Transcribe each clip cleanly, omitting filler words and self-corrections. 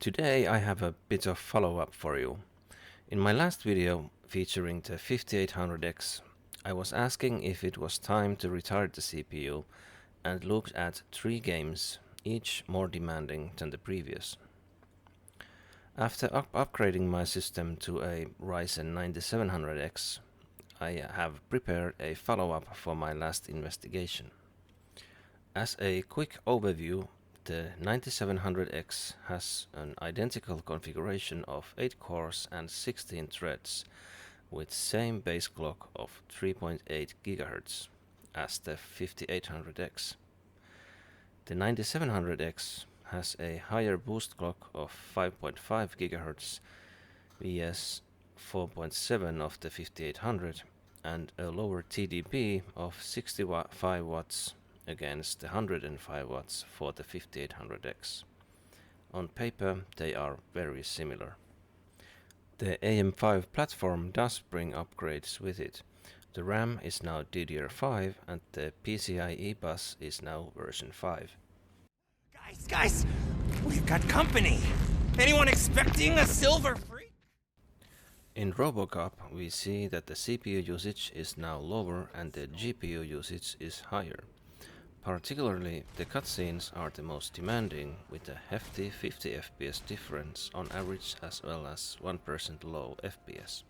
Today I have a bit of follow-up for you. In my last video featuring the 5800X, I was asking if it was time to retire the CPU and looked at 3 games, each more demanding than the previous. After upgrading my system to a Ryzen 9700X, I have prepared a follow-up for my last investigation. As a quick overview, the 9700X has an identical configuration of 8 cores and 16 threads, with same base clock of 3.8 GHz as the 5800X. The 9700X has a higher boost clock of 5.5 GHz vs 4.7 of the 5800 and a lower TDP of 65 watts against the 105 watts for the 5800X. On paper, they are very similar. The AM5 platform does bring upgrades with it. The RAM is now DDR5 and the PCIe bus is now version 5. Guys, we've got company. Anyone expecting a silver freak? In Robocop, we see that the CPU usage is now lower and the GPU usage is higher. Particularly, the cutscenes are the most demanding, with a hefty 50 FPS difference on average as well as 1% low FPS.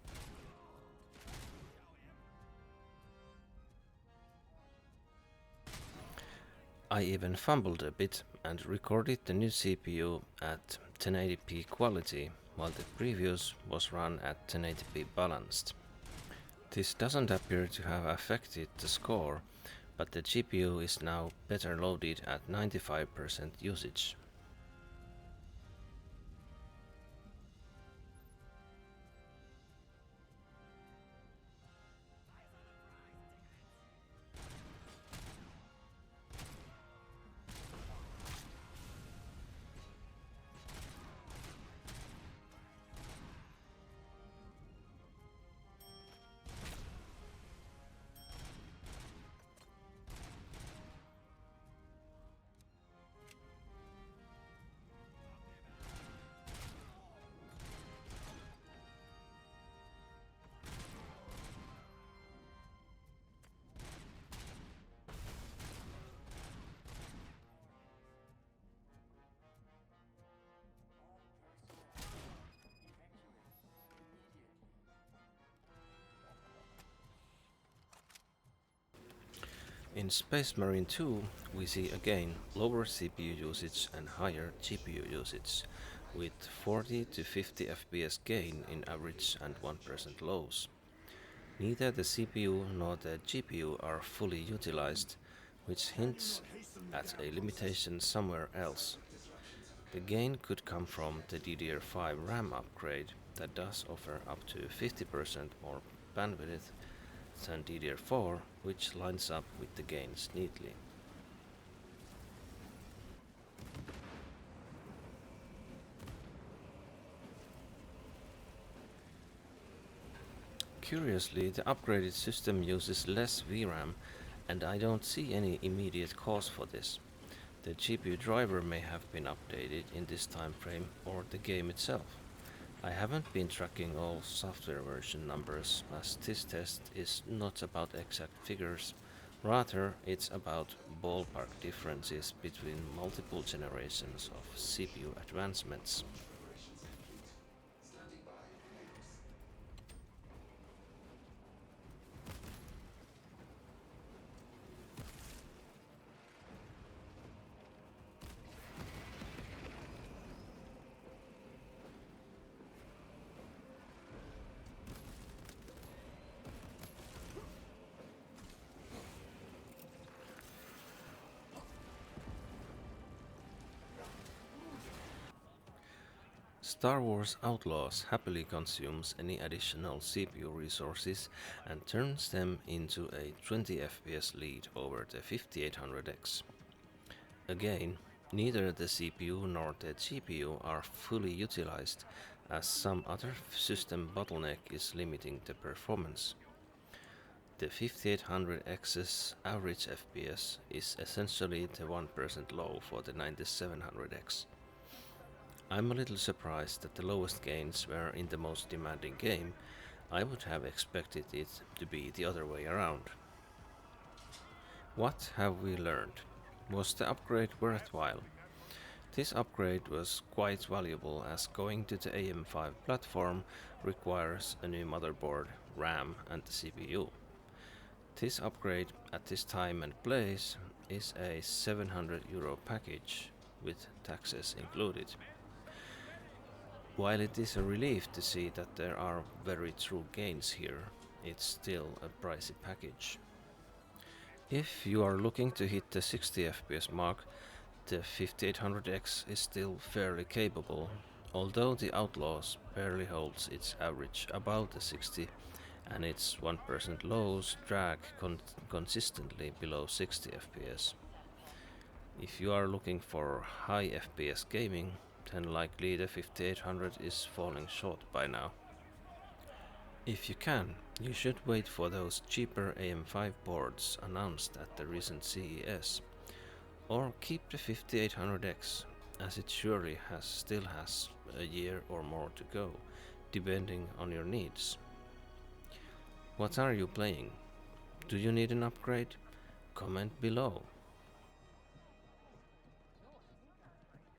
I even fumbled a bit and recorded the new CPU at 1080p quality, while the previous was run at 1080p balanced. This doesn't appear to have affected the score, but the GPU is now better loaded at 95% usage. In Space Marine 2, we see again lower CPU usage and higher GPU usage, with 40 to 50 FPS gain in average and 1% lows. Neither the CPU nor the GPU are fully utilized, which hints at a limitation somewhere else. The gain could come from the DDR5 RAM upgrade that does offer up to 50% more bandwidth than DDR4, which lines up with the gains neatly. Curiously, the upgraded system uses less VRAM, and I don't see any immediate cause for this. The GPU driver may have been updated in this time frame, or the game itself. I haven't been tracking all software version numbers, as this test is not about exact figures, rather it's about ballpark differences between multiple generations of CPU advancements. Star Wars Outlaws happily consumes any additional CPU resources and turns them into a 20 FPS lead over the 5800X. Again, neither the CPU nor the GPU are fully utilized, as some other system bottleneck is limiting the performance. The 5800X's average FPS is essentially the 1% low for the 9700X. I'm a little surprised that the lowest gains were in the most demanding game. I would have expected it to be the other way around. What have we learned? Was the upgrade worthwhile? This upgrade was quite valuable as going to the AM5 platform requires a new motherboard, RAM and the CPU. This upgrade at this time and place is a €700 package with taxes included. While it is a relief to see that there are very true gains here, it's still a pricey package. If you are looking to hit the 60 FPS mark, the 5800X is still fairly capable, although the Outlaws barely holds its average above the 60 and its 1% lows drag consistently below 60 FPS. If you are looking for high FPS gaming, then likely the 5800 is falling short by now. If you can, you should wait for those cheaper AM5 boards announced at the recent CES, or keep the 5800X, as it surely still has a year or more to go, depending on your needs. What are you playing? Do you need an upgrade? Comment below.